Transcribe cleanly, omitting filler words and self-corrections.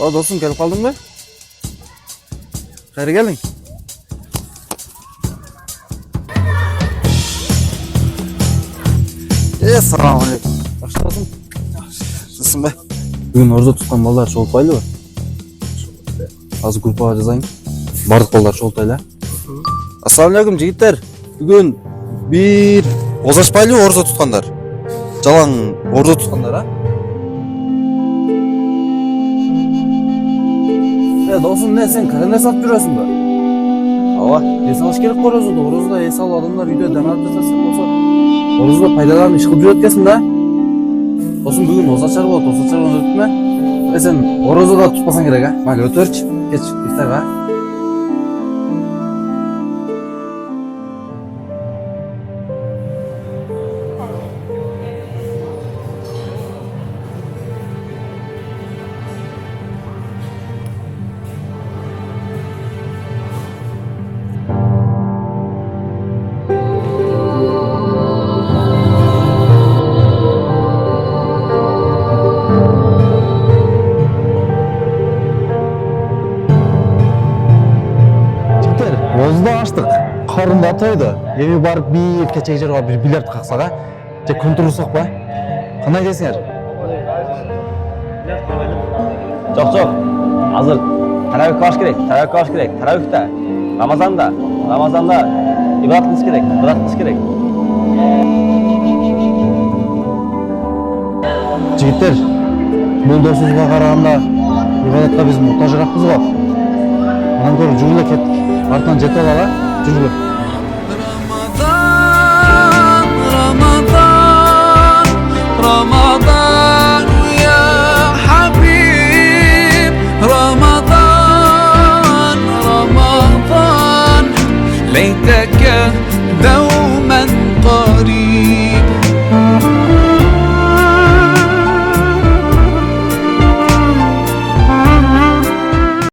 O dostum gelip kaldın mı? Hayır gelin. Assalamu alaikum. Başlasın. Nasılsın be? Bugün orada tutkan ballar çoğultaylı var. Az grupa жазайын. Бардық балдар çoğultaylı. Assalamu alaikum жігіттер. Бүгін bir озашпайлы орза тұтқандар. Жалаң орза тұтқандар, а? Досым, не сен календар сатып жүресің бе? Ава, ес алыш керек оразада. Оразада ес алып адамдар үйде дәм алып жатса болса, оразада пайдаланып іш қылып жүреді екенсің да? Досым, бүгін озашар болады, озашардан өттің бе? Сен оразада тұтпасаң керек, а? Майлы өтерші, кеш, ифтарға. Озда аштық, қарынды атайды. Еме барып бір кечек жерге бір бильярд қақсаға, же күн тұрсақ па? Қандай дейсіңер? Жоқ, азыр тарауих аш керек, тарауихта, Рамазанда ибадат қылыш керек. Жігіттер, бұл досыңызға қарағанда ибадатқа біз мұқтажырақпыз ғой. Мұнан көріп жүріле кеттік. Артынан жетіп алала, жүріліп. رمضان يا حبيب رمضان ليتك دوما